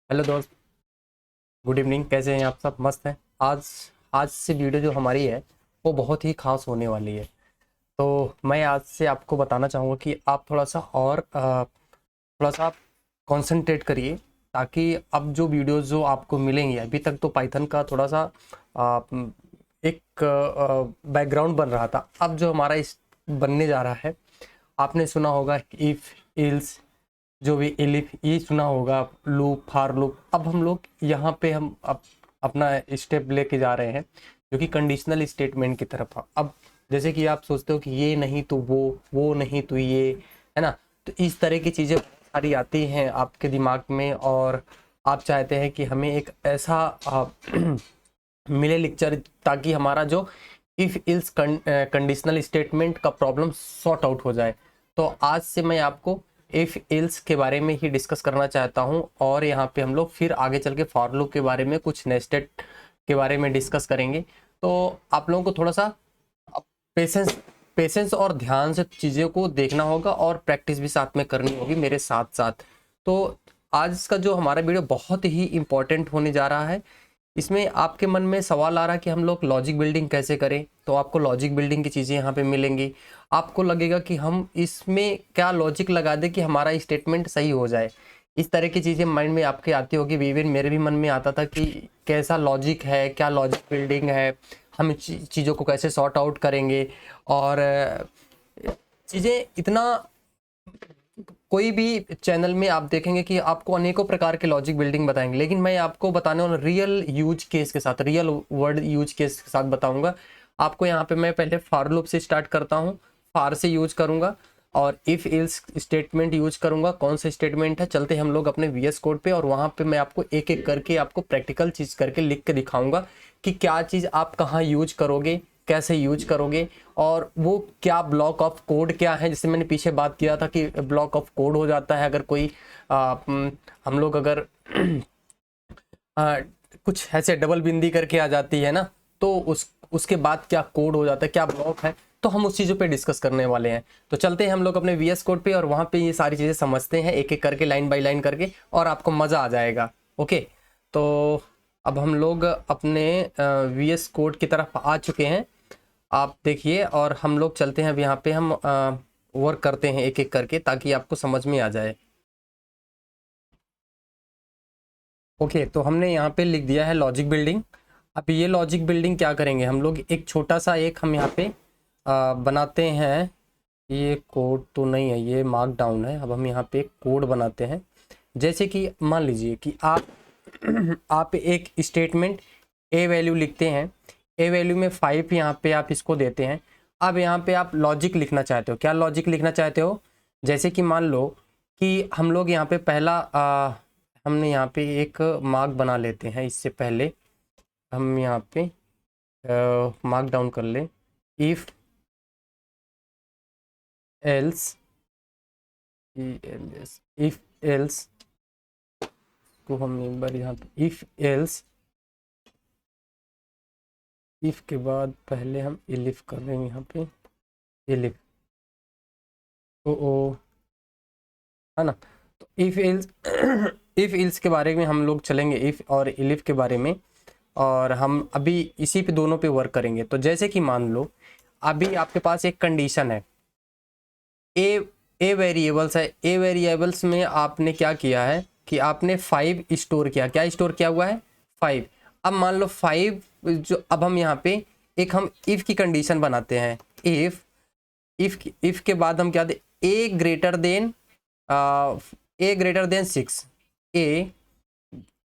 Hello दोस्त। Good evening. कैसे हैं आप सब? मस्त हैं। आज आज से वीडियो जो हमारी है वो बहुत ही खास होने वाली है। तो मैं आज से आपको बताना चाहूँगा कि आप थोड़ा सा और थोड़ा सा आप कंसंट्रेट करिए, ताकि अब जो वीडियोस जो आपको मिलेंगे, अभी तक तो पाइथन का थोड़ा सा आ, एक बैकग्राउंड बन रहा था। अब जो हमारा इस बनने जा रहा है, आपने सुना होगा इफ़, इल्स, जो भी एलिफ ये सुना होगा, लूप, फार लूप। अब हम लोग यहाँ पे हम अपना स्टेप लेके जा रहे हैं जो कि कंडीशनल स्टेटमेंट की तरफ है। अब जैसे कि आप सोचते हो कि ये नहीं तो वो नहीं तो ये, है ना? तो इस तरह की चीज़ें सारी आती हैं आपके दिमाग में, और आप चाहते हैं कि हमें एक ऐसा मिले लेक्चर, ताकि हमारा जो इफ इल्स कंडीशनल स्टेटमेंट का प्रॉब्लम सॉर्ट आउट हो जाए। तो आज से मैं आपको इफ इल्स के बारे में ही डिस्कस करना चाहता हूं, और यहाँ पे हम लोग फिर आगे चल के फॉर लूप के बारे में, कुछ नेस्टेड के बारे में डिस्कस करेंगे। तो आप लोगों को थोड़ा सा पेशेंस पेशेंस और ध्यान से चीज़ों को देखना होगा, और प्रैक्टिस भी साथ में करनी होगी मेरे साथ साथ। तो आज का जो हमारा वीडियो बहुत ही इम्पोर्टेंट होने जा रहा है। इसमें आपके मन में सवाल आ रहा है कि हम लोग लॉजिक बिल्डिंग कैसे करें, तो आपको लॉजिक बिल्डिंग की चीज़ें यहाँ पे मिलेंगी। आपको लगेगा कि हम इसमें क्या लॉजिक लगा दें कि हमारा स्टेटमेंट सही हो जाए। इस तरह की चीज़ें माइंड में आपके आती होगी। इवन मेरे भी मन में आता था कि कैसा लॉजिक है, क्या लॉजिक बिल्डिंग है, हम चीज़ों को कैसे सॉर्ट आउट करेंगे। और चीज़ें इतना, कोई भी चैनल में आप देखेंगे कि आपको अनेकों प्रकार के लॉजिक बिल्डिंग बताएंगे, लेकिन मैं आपको बताने वाला रियल यूज केस के साथ, रियल वर्ड यूज केस के साथ बताऊंगा आपको। यहाँ पे मैं पहले फॉर लूप से स्टार्ट करता हूँ, फार से यूज करूंगा, और इफ इल्स स्टेटमेंट यूज करूंगा। कौन सा स्टेटमेंट है, चलते हम लोग अपने वीएस कोड पे, और वहाँ पे मैं आपको एक एक करके आपको प्रैक्टिकल चीज़ करके लिख के दिखाऊंगा कि क्या चीज़ आप कहाँ यूज करोगे, कैसे यूज करोगे, और वो क्या ब्लॉक ऑफ कोड क्या है। जैसे मैंने पीछे बात किया था कि ब्लॉक ऑफ कोड हो जाता है अगर कोई हम लोग अगर आ, कुछ ऐसे डबल बिंदी करके आ जाती है ना, तो उसके बाद क्या कोड हो जाता है, क्या ब्लॉक है। तो हम उस चीज़ों पे डिस्कस करने वाले हैं। तो चलते हैं हम लोग अपने वीएस कोड पे, और वहाँ पे ये सारी चीज़ें समझते हैं एक एक करके, लाइन बाय लाइन करके, और आपको मज़ा आ जाएगा। ओके। तो अब हम लोग अपने वीएस कोड की तरफ आ चुके हैं, आप देखिए। और हम लोग चलते हैं अब यहाँ पे, हम वर्क करते हैं एक एक करके, ताकि आपको समझ में आ जाए। ओके, तो हमने यहाँ पे लिख दिया है लॉजिक बिल्डिंग। अब ये लॉजिक बिल्डिंग क्या करेंगे हम लोग, एक छोटा सा एक हम यहाँ पे बनाते हैं। ये कोड तो नहीं है, ये मार्क डाउन है। अब हम यहाँ पे कोड बनाते हैं। जैसे कि मान लीजिए कि आप आप एक स्टेटमेंट ए वैल्यू लिखते हैं। ए वैल्यू में 5 यहाँ पे आप इसको देते हैं। अब यहाँ पे आप लॉजिक लिखना चाहते हो। क्या लॉजिक लिखना चाहते हो? जैसे कि मान लो कि हम लोग यहाँ पे पहला हमने यहाँ पे एक मार्क बना लेते हैं। इससे पहले हम यहाँ पे मार्क डाउन कर ले, इफ एल्स, इफ एल्स को हम एक बार यहाँ पे इफ एल्स, इफ के बाद पहले हम एलिफ कर रहे हैं यहाँ पे, एलिफ ओ है ना। तो इफ एल्स इफ एल्स के बारे में हम लोग चलेंगे, इफ और एलिफ के बारे में, और हम अभी इसी पे दोनों पे वर्क करेंगे। तो जैसे कि मान लो अभी आपके पास एक कंडीशन है, ए वेरिएबल्स है। ए वेरिएबल्स में आपने क्या किया है कि आपने 5 स्टोर किया। क्या स्टोर किया हुआ है? 5। अब मान लो 5 जो, अब हम यहाँ पे एक हम इफ की कंडीशन बनाते हैं। इफ के बाद हम क्या दे, ए ग्रेटर देन 6, ए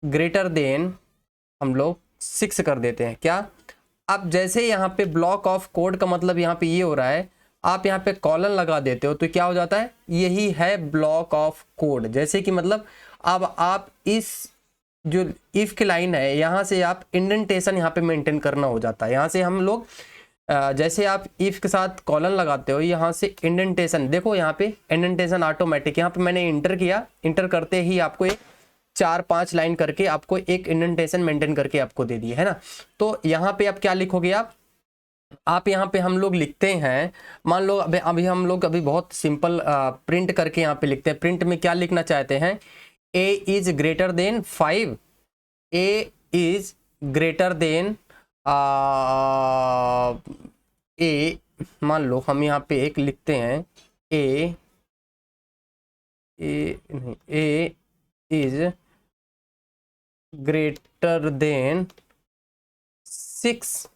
ग्रेटर देन हम लोग 6 कर देते हैं। क्या? अब जैसे यहाँ पे ब्लॉक ऑफ कोड का मतलब यहाँ पे ये हो रहा है, आप यहाँ पे कॉलन लगा देते हो तो क्या हो जाता है, यही है ब्लॉक ऑफ कोड। जैसे कि मतलब अब आप इस जो इफ की लाइन है, यहाँ से आप इंडेंटेशन यहाँ पे मेंटेन करना हो जाता है। यहाँ से हम लोग जैसे आप इफ के साथ कॉलन लगाते हो, यहाँ से इंडेंटेशन देखो, यहाँ पे इंडेंटेशन ऑटोमेटिक, यहाँ पे मैंने इंटर किया, इंटर करते ही आपको एक 4-5 लाइन करके आपको एक इंडेंटेशन मेंटेन करके आपको दे दी है ना। तो यहाँ पे आप क्या लिखोगे, आप यहाँ पे हम लोग लिखते हैं, मान लो अभी हम लोग अभी बहुत सिंपल प्रिंट करके यहाँ पे लिखते हैं। प्रिंट में क्या लिखना चाहते हैं, a is greater than 5, a is greater than a, मान लो हम यहाँ पे एक लिखते हैं a is greater than 6,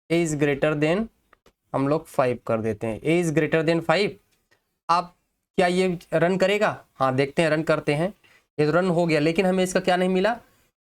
a is greater than हम लोग 5 कर देते हैं, ए इज ग्रेटर देन 5। अब क्या ये रन करेगा? हाँ देखते हैं, रन करते हैं। ये तो रन हो गया, लेकिन हमें इसका क्या नहीं मिला,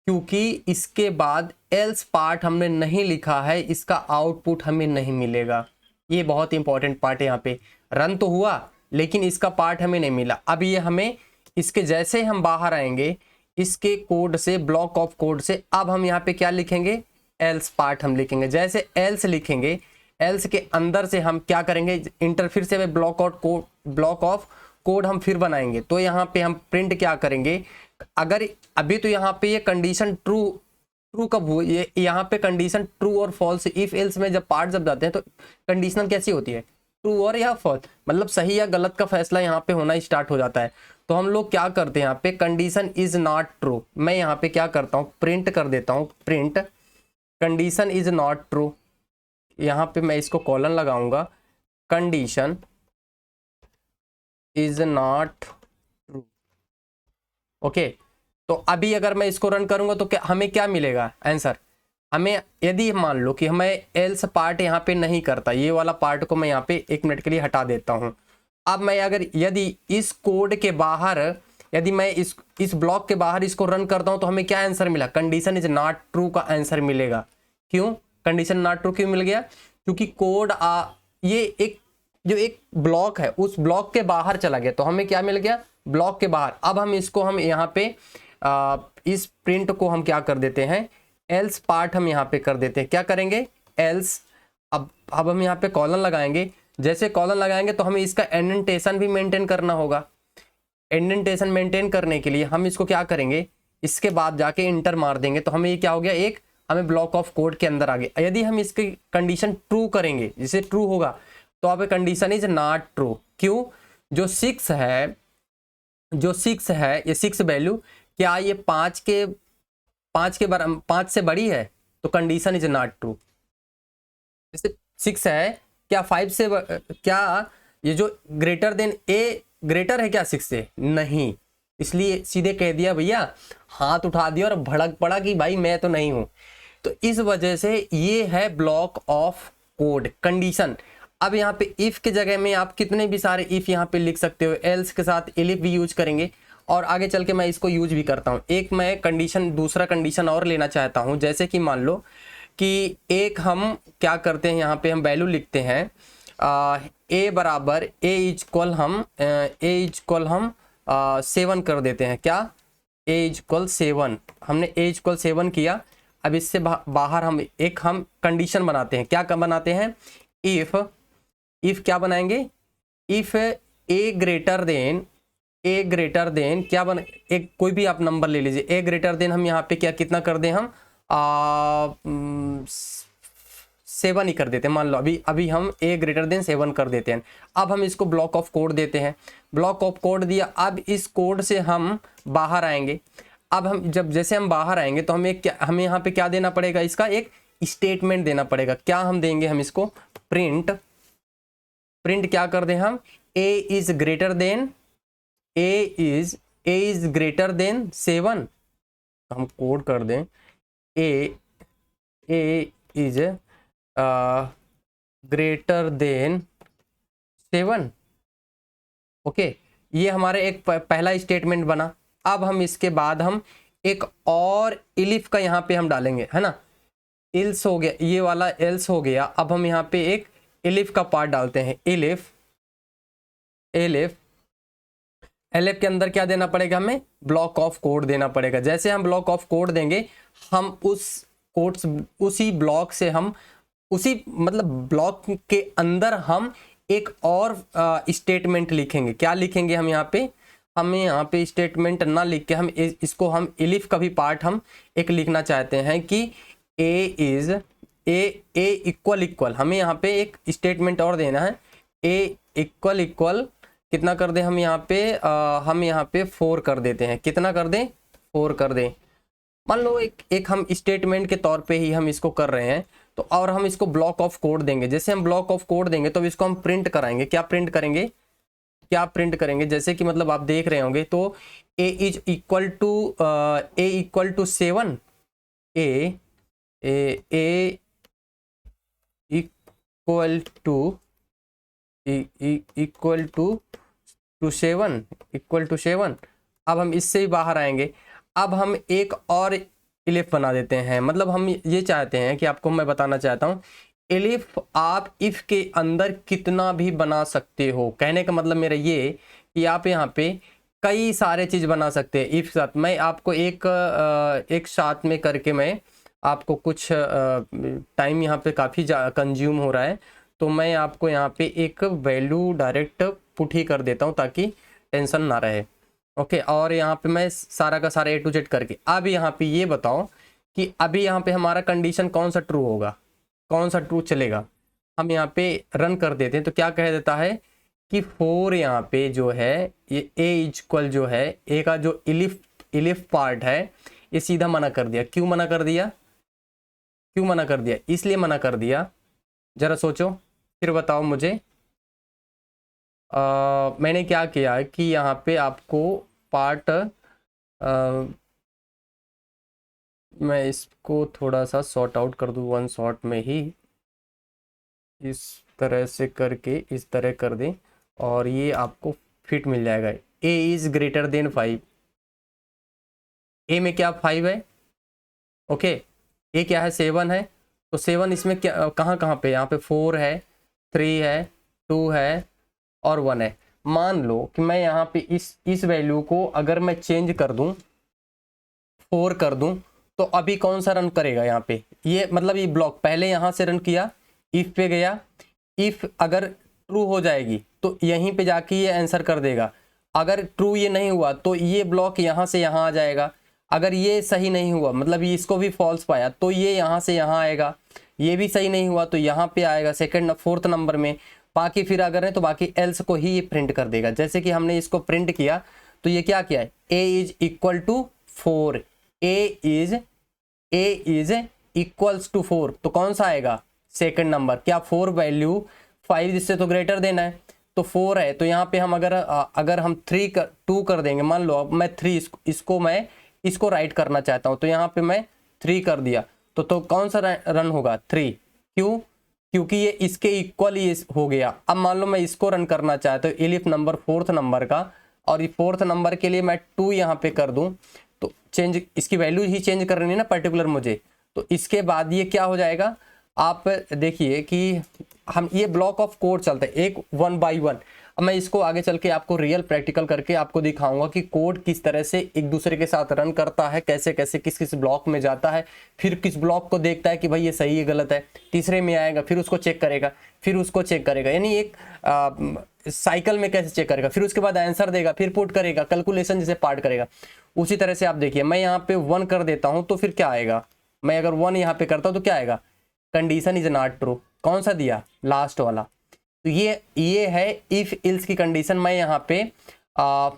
क्योंकि इसके बाद एल्स पार्ट हमने नहीं लिखा है, इसका आउटपुट हमें नहीं मिलेगा। ये बहुत इंपॉर्टेंट पार्ट है। यहाँ पे रन तो हुआ लेकिन इसका पार्ट हमें नहीं मिला। अब ये हमें इसके जैसे हम बाहर आएंगे इसके कोड से, ब्लॉक ऑफ कोड से, अब हम यहाँ पे क्या लिखेंगे, एल्स पार्ट हम लिखेंगे। जैसे एल्स लिखेंगे, एल्स के अंदर से हम क्या करेंगे, इंटर फिर से ब्लॉक ऑफ कोड हम फिर बनाएंगे। तो यहाँ पे हम प्रिंट क्या करेंगे, अगर अभी तो यहाँ पे ये कंडीशन ट्रू कब हुई, ये यहाँ पे कंडीशन ट्रू और फॉल्स, इफ एल्स में जब पार्ट जब जाते हैं तो कंडीशनल कैसी होती है, ट्रू और या फॉल्स, मतलब सही या गलत का फैसला यहाँ पे होना स्टार्ट हो जाता है। तो हम लोग क्या करते हैं, यहाँ पे कंडीशन इज नॉट ट्रू, मैं यहाँ पे क्या करता हूँ, प्रिंट कर देता हूँ, print condition is not true. यहाँ पे मैं इसको कॉलन लगाऊंगा, condition is not true. Okay, तो अभी अगर मैं इसको रन करूंगा तो क्या हमें क्या मिलेगा आंसर, हमें यदि मान लो कि हमें एल्स पार्ट यहाँ पे नहीं करता, ये वाला पार्ट को मैं यहाँ पे 1 मिनट के लिए हटा देता हूँ। अब मैं अगर यदि इस कोड के बाहर, यदि मैं इस ब्लॉक के बाहर इसको रन करता हूँ तो हमें क्या आंसर मिला, कंडीशन इज नॉट ट्रू का आंसर मिलेगा। क्यों कंडीशन नॉट ट्रू क्यों मिल गया, क्योंकि कोड ये एक ब्लॉक है उस ब्लॉक के बाहर चला गया, तो हमें क्या मिल गया, ब्लॉक के बाहर। अब हम इसको हम यहाँ पे इस प्रिंट को हम क्या कर देते हैं, एल्स पार्ट हम यहाँ पे कर देते हैं। क्या करेंगे, एल्स। अब हम यहाँ पे कॉलन लगाएंगे, जैसे कॉलन लगाएंगे तो हमें इसका इंडेंटेशन भी मेंटेन करना होगा। इंडेंटेशन मेंटेन करने के लिए हम इसको क्या करेंगे, इसके बाद जाके इंटर मार देंगे, तो हमें ये क्या हो गया, एक हमें ब्लॉक ऑफ कोड के अंदर आ गया। यदि हम इसकी कंडीशन ट्रू करेंगे, जिसे ट्रू होगा तो अब कंडीशन इज नॉट ट्रू। क्यों, जो 6 है ये 6 वैल्यू क्या ये 5 से बड़ी है, तो कंडीशन इज नॉट ट्रू। जैसे 6 है क्या 5 से क्या ये जो ग्रेटर देन ए ग्रेटर है क्या 6 से, नहीं, इसलिए सीधे कह दिया भैया, हाथ उठा दिया और भड़क पड़ा कि भाई मैं तो नहीं हूं। तो इस वजह से ये है ब्लॉक ऑफ कोड कंडीशन। अब यहाँ पे इफ के जगह में आप कितने भी सारे इफ यहाँ पे लिख सकते हो, एल्स के साथ एलिफ भी यूज करेंगे, और आगे चल के मैं इसको यूज भी करता हूँ। एक मैं कंडीशन, दूसरा कंडीशन और लेना चाहता हूँ, जैसे कि मान लो कि एक हम क्या करते हैं, यहाँ पे हम वैल्यू लिखते हैं ए बराबर ए इक्वल हम 7 कर देते हैं। क्या, ए इक्वल 7, हमने ए इक्वल 7 किया। अब इससे बाहर हम कंडीशन बनाते हैं। क्या बनाते हैं, इफ क्या बनाएंगे, इफ ए ग्रेटर देन क्या एक कोई भी आप नंबर ले लीजिए, ए ग्रेटर देन हम यहाँ पे क्या कितना कर दें, हम 7 ही कर देते हैं। मान लो अभी हम ए ग्रेटर देन 7 कर देते हैं। अब हम इसको ब्लॉक ऑफ कोड देते हैं, ब्लॉक ऑफ कोड दिया। अब इस कोड से हम बाहर आएंगे। अब हम जैसे हम बाहर आएंगे तो हमें यहाँ पे क्या देना पड़ेगा, इसका एक स्टेटमेंट देना पड़ेगा। क्या हम देंगे, हम इसको प्रिंट क्या कर दें, हम ए इज ग्रेटर देन 7, हम कोड कर दें ए इज ग्रेटर देन 7। ओके, ये हमारे एक पहला स्टेटमेंट बना। अब हम इसके बाद हम एक और इलिफ का यहाँ पे हम डालेंगे, है ना, इल्स हो गया, ये वाला एल्स हो गया। अब हम यहाँ पे एक इलिफ का पार्ट डालते हैं, एलिफ के अंदर क्या देना पड़ेगा, हमें ब्लॉक ऑफ कोड देना पड़ेगा। जैसे हम ब्लॉक ऑफ कोड देंगे, हम उसी ब्लॉक से हम मतलब ब्लॉक के अंदर हम एक और स्टेटमेंट लिखेंगे। क्या लिखेंगे, हमें यहाँ पे स्टेटमेंट ना लिख के हम इसको हम इलिफ का भी पार्ट हम एक लिखना चाहते हैं कि ए इक्वल हमें यहाँ पे एक स्टेटमेंट और देना है, ए इक्वल कितना कर दें हम यहाँ पे हम यहाँ पे 4 कर देते हैं। कितना कर दें? 4 कर दें। मान लो एक हम स्टेटमेंट के तौर पे ही हम इसको कर रहे हैं, तो और हम इसको ब्लॉक ऑफ कोड देंगे। जैसे हम ब्लॉक ऑफ कोड देंगे तो इसको हम प्रिंट कराएंगे। क्या प्रिंट करेंगे? क्या प्रिंट करेंगे? जैसे कि मतलब आप देख रहे होंगे तो a is equal to 7, a equal to 7। अब हम इससे ही बाहर आएंगे। अब हम एक और इलिफ बना देते हैं। मतलब हम ये चाहते हैं कि आपको मैं बताना चाहता हूँ, इलिफ आप इफ के अंदर कितना भी बना सकते हो। कहने का मतलब मेरा ये कि आप यहाँ पे कई सारे चीज़ बना सकते हैं इफ साथ। मैं आपको एक साथ में करके मैं आपको कुछ टाइम यहाँ पे काफ़ी कंज्यूम हो रहा है, तो मैं आपको यहाँ पे एक वैल्यू डायरेक्ट पुट ही कर देता हूँ ताकि टेंशन ना रहे। ओके, और यहाँ पे मैं सारा का सारा A to Z करके अब यहाँ पे ये बताओ कि अभी यहाँ पे हमारा कंडीशन कौन सा ट्रू होगा, कौन सा ट्रू चलेगा। हम यहाँ पे रन कर देते हैं तो क्या कह देता है कि 4 यहाँ पे जो है ये A इक्वल जो है A का जो इलिफ पार्ट है ये सीधा मना कर दिया। क्यों मना कर दिया? क्यों मना कर दिया? इसलिए मना कर दिया, जरा सोचो फिर बताओ मुझे। मैंने क्या किया कि यहाँ पे आपको पार्ट मैं इसको थोड़ा सा सॉर्ट आउट कर दूँ वन शॉट में ही, इस तरह से करके इस तरह कर दें और ये आपको फिट मिल जाएगा। a is greater than 5। a में क्या 5 है? ओके, a क्या है? 7 है। तो 7 इसमें क्या कहाँ कहाँ पे? यहाँ पे 4 है, 3 है, 2 है और 1 है। मान लो कि मैं यहाँ पे इस वैल्यू को अगर मैं चेंज कर दूं, 4 कर दूं, तो अभी कौन सा रन करेगा यहाँ पे? ये मतलब ये ब्लॉक पहले यहाँ से रन किया, इफ पे गया, इफ अगर ट्रू हो जाएगी तो यहीं पे जाके ये आंसर कर देगा। अगर ट्रू ये नहीं हुआ तो ये ब्लॉक यहाँ से यहाँ आ जाएगा। अगर ये सही नहीं हुआ मतलब ये इसको भी फॉल्स पाया तो ये यहाँ से यहाँ आएगा। ये भी सही नहीं हुआ तो यहाँ पे आएगा फोर्थ नंबर में। बाकी फिर अगर है तो बाकी एल्स को ही ये प्रिंट कर देगा। जैसे कि हमने इसको प्रिंट किया तो ये क्या किया है? a is equal to 4। a is equals to 4 तो कौन सा आएगा? Second number. क्या 4 वैल्यू 5 जिससे तो ग्रेटर देना है, तो 4 है। तो यहाँ पे हम अगर हम 2 कर देंगे, मान लो अब मैं 3 इसको राइट करना चाहता हूँ तो यहाँ पे मैं 3 कर दिया तो कौन सा रन होगा? 3। क्यों? क्योंकि ये इसके इक्वल ही हो गया। अब मान लो मैं इसको रन करना चाहता हूँ इलिफ नंबर 4th नंबर का, और ये 4th नंबर के लिए मैं 2 यहाँ पे कर दूं तो चेंज इसकी वैल्यू ही चेंज करनी है ना पर्टिकुलर मुझे। तो इसके बाद ये क्या हो जाएगा? आप देखिए कि हम ये ब्लॉक ऑफ कोड चलता है एक 1 by 1। अब मैं इसको आगे चल के आपको रियल प्रैक्टिकल करके आपको दिखाऊंगा कि कोड किस तरह से एक दूसरे के साथ रन करता है, कैसे कैसे किस किस ब्लॉक में जाता है, फिर किस ब्लॉक को देखता है कि भाई ये सही है गलत है, तीसरे में आएगा फिर उसको चेक करेगा, फिर उसको चेक करेगा, यानी एक साइकिल में कैसे चेक करेगा, फिर उसके बाद आंसर देगा, फिर पुट करेगा, कैलकुलेशन जैसे पार्ट करेगा। उसी तरह से आप देखिए मैं यहाँ पे 1 कर देता हूँ तो फिर क्या आएगा? मैं अगर 1 यहाँ पे करता हूँ तो क्या आएगा? Condition is not true. कौन सा दिया? लास्ट वाला। तो ये है इफ इल्स की कंडीशन। मैं यहाँ पे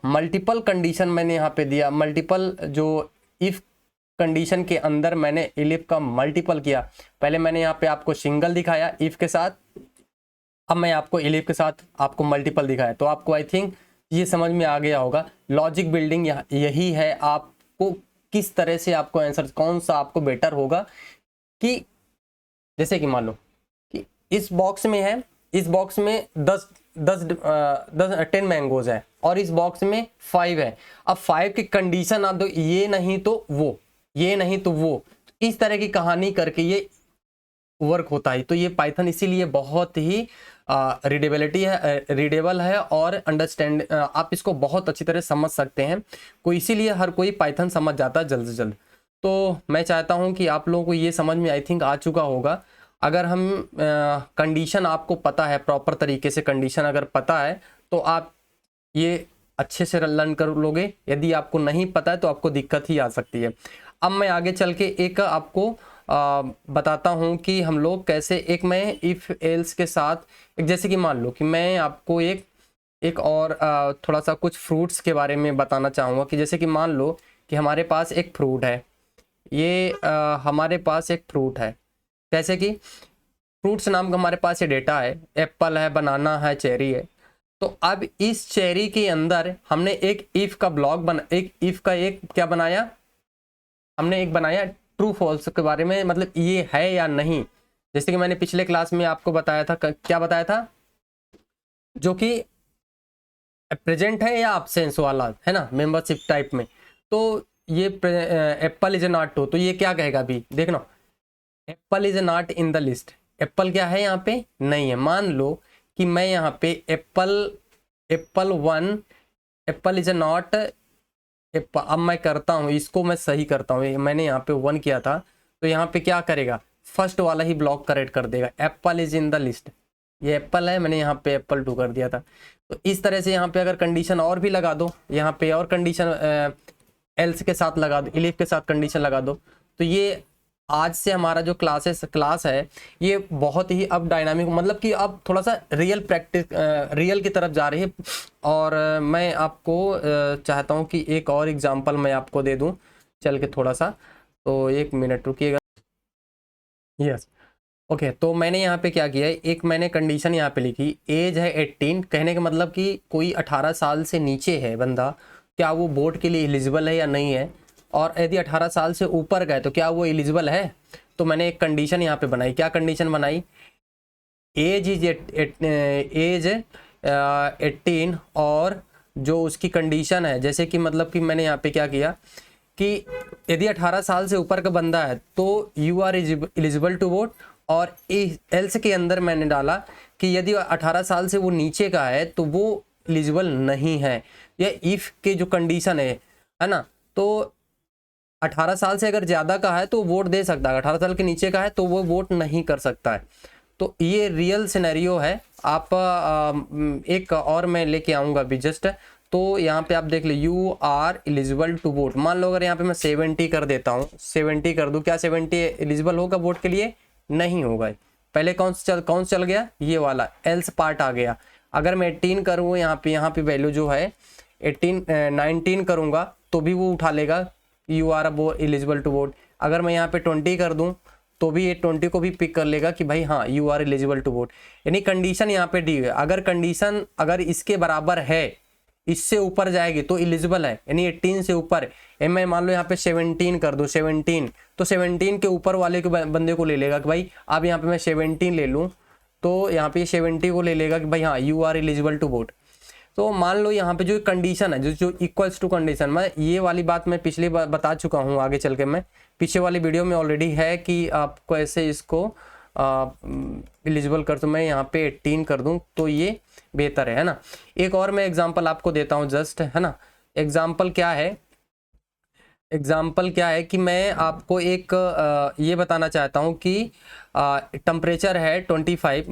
मल्टीपल कंडीशन मैंने यहाँ पे दिया, मल्टीपल जो इफ कंडीशन के अंदर मैंने इलिफ का मल्टीपल किया। पहले मैंने यहाँ पे आपको सिंगल दिखाया इफ के साथ, अब मैं आपको इलिफ के साथ आपको मल्टीपल दिखाया। तो आपको आई थिंक ये समझ में आ गया होगा। लॉजिक बिल्डिंग यही है, आपको किस तरह से आपको आंसर कौन सा आपको बेटर होगा। कि जैसे कि मान लो कि इस बॉक्स में है, इस बॉक्स में 10 मैंगोज है और इस बॉक्स में 5 है। अब 5 की कंडीशन आप दो, ये नहीं तो वो, ये नहीं तो वो, इस तरह की कहानी करके ये वर्क होता है। तो ये पाइथन इसीलिए बहुत ही रीडेबल है और अंडरस्टैंड आप इसको बहुत अच्छी तरह समझ सकते हैं। कोई इसीलिए हर कोई पाइथन समझ जाता है जल्द से जल्द। तो मैं चाहता हूं कि आप लोगों को ये समझ में आई थिंक आ चुका होगा। अगर हम कंडीशन आपको पता है, प्रॉपर तरीके से कंडीशन अगर पता है तो आप ये अच्छे से लर्न कर लोगे। यदि आपको नहीं पता है तो आपको दिक्कत ही आ सकती है। अब मैं आगे चल के एक आपको बताता हूं कि हम लोग कैसे एक मैं इफ एल्स के साथ एक, जैसे कि मान लो कि मैं आपको एक और थोड़ा सा कुछ फ्रूट्स के बारे में बताना चाहूँगा कि जैसे कि मान लो कि हमारे पास एक फ्रूट है, ये हमारे पास एक फ्रूट है, जैसे कि फ्रूट्स नाम का हमारे पास ये डेटा है, एप्पल है, बनाना है, चेरी है। तो अब इस चेरी के अंदर हमने एक इफ का ब्लॉक एक इफ का एक क्या बनाया, हमने एक बनाया ट्रू फॉल्स के बारे में, मतलब ये है या नहीं। जैसे कि मैंने पिछले क्लास में आपको बताया था, क्या बताया था, जो कि प्रेजेंट है या अब्सेंस वाला है ना, मेंबरशिप टाइप में। तो ये एप्पल इज नॉट टू, तो ये क्या कहेगा अभी देखना, Apple is not in the list. Apple क्या है यहाँ पे, नहीं है। मान लो कि मैं यहाँ पे Apple 1, Apple is not Apple, अब मैं करता हूँ इसको, मैं सही करता हूँ, मैंने यहाँ पे 1 किया था, तो यहाँ पे क्या करेगा, फर्स्ट वाला ही ब्लॉक करेक्ट कर देगा, Apple is in the list. ये एप्पल है, मैंने यहाँ पे एप्पल 2 कर दिया था। तो इस तरह से यहाँ पे अगर कंडीशन और भी लगा दो, यहाँ पे और कंडीशन एल्स के साथ लगा दो, इलिफ के साथ कंडीशन लगा दो, तो ये आज से हमारा जो क्लास है ये बहुत ही अब डायनामिक, मतलब कि अब थोड़ा सा रियल प्रैक्टिस, रियल की तरफ जा रही है। और मैं आपको चाहता हूँ कि एक और एग्जांपल मैं आपको दे दूँ चल के थोड़ा सा, तो 1 मिनट रुकिएगा। यस, ओके, तो मैंने यहाँ पे क्या किया है, एक मैंने कंडीशन यहाँ पे लिखी, एज है 18, कहने का मतलब कि कोई 18 साल से नीचे है बंदा, क्या वो वोट के लिए एलिजिबल है या नहीं है, और यदि 18 साल से ऊपर गए तो क्या वो एलिजिबल है। तो मैंने एक कंडीशन यहाँ पे बनाई, क्या कंडीशन बनाई, एज इज एज 18, और जो उसकी कंडीशन है, जैसे कि मतलब कि मैंने यहाँ पे क्या किया कि यदि 18 साल से ऊपर का बंदा है तो you are eligible to vote, और एल्स के अंदर मैंने डाला कि यदि 18 साल से वो नीचे का है तो वो एलिजिबल नहीं है। यह इफ के जो कंडीशन है ना, तो 18 साल से अगर ज़्यादा का है तो वोट दे सकता है, 18 साल के नीचे का है तो वो वोट नहीं कर सकता है। तो ये रियल सिनेरियो है। आप एक और मैं लेके आऊँगा अभी जस्ट, तो यहाँ पे आप देख ले, you are eligible to vote. मान लो अगर यहाँ पे मैं 70 कर देता हूँ, 70 कर दूँ, क्या 70 एलिजिबल होगा वोट के लिए, नहीं होगा। पहले कौन सा चल गया, ये वाला एल्स पार्ट आ गया। अगर मैं 18 करूँ, यहाँ पे वैल्यू जो है 19 करूँगा तो भी वो उठा लेगा, you are eligible to vote. अगर मैं यहाँ पे 20 कर दूँ तो भी ये 20 को भी पिक कर लेगा कि भाई हाँ you are eligible to vote. यानी कंडीशन यहाँ पे दी है, अगर कंडीशन अगर इसके बराबर है, इससे ऊपर जाएगी तो एलिजिबल है, यानी 18 से ऊपर। मैं मान लो यहाँ पे 17 कर दूँ, 17, तो 17 के ऊपर वाले के बंदे को ले लेगा कि भाई अब यहाँ पे मैं 17 ले लूँ, तो यहाँ पे 70 को ले लेगा कि भाई हाँ you are eligible to vote. तो मान लो यहाँ पे जो कंडीशन है, जो इक्वल्स टू कंडीशन, मैं ये वाली बात मैं पिछली बार बता चुका हूँ, आगे चल के मैं पीछे वाली वीडियो में ऑलरेडी है कि आपको ऐसे इसको एलिजिबल कर, तो मैं यहाँ पे 18 कर दूँ तो ये बेहतर है ना। एक और मैं एग्जांपल आपको देता हूँ जस्ट, है ना। एग्जांपल क्या है कि मैं आपको एक ये बताना चाहता हूँ कि टेम्परेचर है 25,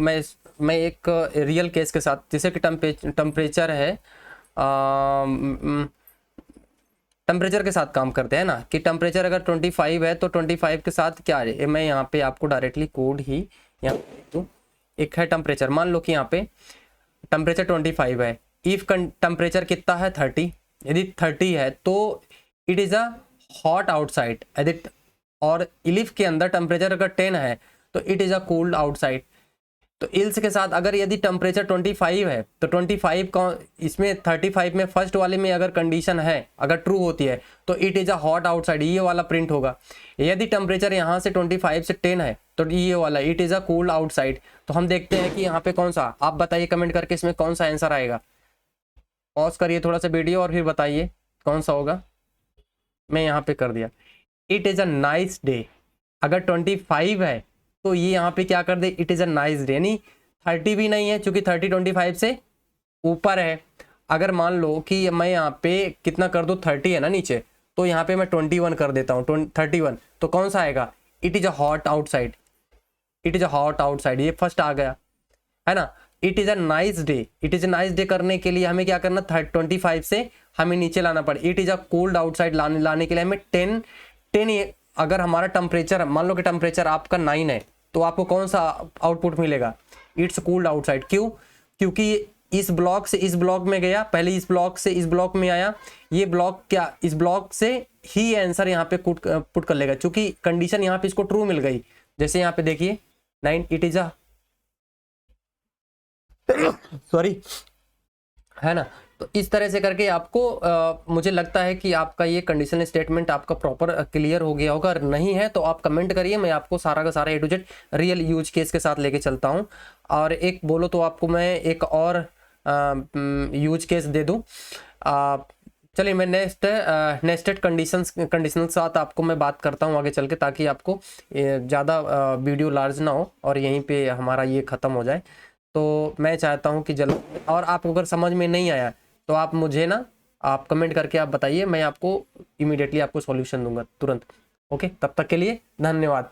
मैं एक रियल केस के साथ, जैसे कि टेम्परेचर है, टेम्परेचर के साथ काम करते हैं ना, कि टेम्परेचर अगर 25 है तो 25 के साथ क्या है, मैं यहाँ पे आपको डायरेक्टली कोड ही यहाँ पे लिख दूँ। एक है टेम्परेचर, मान लो कि यहाँ पे टेम्परेचर 25 है, इफ टेम्परेचर कितना है 30, यदि 30 है तो it is a hot outside, यदि और इलिफ के अंदर टेम्परेचर अगर 10 है तो it is a cold outside. तो इल्स के साथ अगर यदि टेम्परेचर 25 है तो 25 का इसमें 35 में फर्स्ट वाले में अगर कंडीशन है, अगर ट्रू होती है तो it is a hot outside, ये वाला प्रिंट होगा। यदि टेम्परेचर यहाँ से 25 से 10 है तो ये वाला it is a cold outside. तो हम देखते हैं कि यहाँ पे कौन सा, आप बताइए कमेंट करके इसमें कौन सा आंसर आएगा। पॉज करिए थोड़ा सा वीडियो और फिर बताइए कौन सा होगा। मैं यहाँ पे कर दिया, it is a nice day. अगर 25 है तो ये यहाँ पे क्या कर दे, it is a nice day, यानी 30 भी नहीं है क्योंकि 30 25 से ऊपर है। अगर मान लो कि मैं यहाँ पे कितना कर दूँ, 30 है ना नीचे, तो यहाँ पे मैं 21 कर देता हूँ, 31, तो कौन सा आएगा, it is a hot outside, it is a hot outside, ये फर्स्ट आ गया है ना। It is a nice day, it is a nice day करने के लिए हमें क्या करना, 25 से हमें नीचे लाना पड़े। It is a cold outside लाने के लिए हमें 10 अगर हमारा टेम्परेचर, मान लो कि टेम्परेचर आपका 9 है तो आपको कौन सा आउटपुट मिलेगा, इट्स कोल्ड आउटसाइड। क्यों, क्योंकि इस ब्लॉक से इस ब्लॉक में गया, पहले इस ब्लॉक से इस ब्लॉक में आया, ये ब्लॉक क्या इस ब्लॉक से ही आंसर यहाँ पे पुट कर लेगा, क्योंकि कंडीशन यहाँ पे इसको ट्रू मिल गई। जैसे यहाँ पे देखिए 9 इट इज अ सॉरी, है ना। तो इस तरह से करके आपको मुझे लगता है कि आपका ये कंडीशनल स्टेटमेंट आपका प्रॉपर क्लियर हो गया होगा। अगर नहीं है तो आप कमेंट करिए, मैं आपको सारा का सारा A to Z real use case के साथ लेके चलता हूँ। और एक बोलो तो आपको मैं एक और यूज केस दे दूँ। चलिए मैं नेस्टेड कंडीशनल साथ आपको मैं बात करता हूँ आगे चल के, ताकि आपको ज़्यादा वीडियो लार्ज ना हो और यहीं पे हमारा ये ख़त्म हो जाए। तो मैं चाहता हूँ कि जल्द, और आपको अगर समझ में नहीं आया तो आप मुझे ना आप कमेंट करके आप बताइए, मैं आपको इमीडिएटली आपको सॉल्यूशन दूंगा तुरंत। ओके, तब तक के लिए धन्यवाद।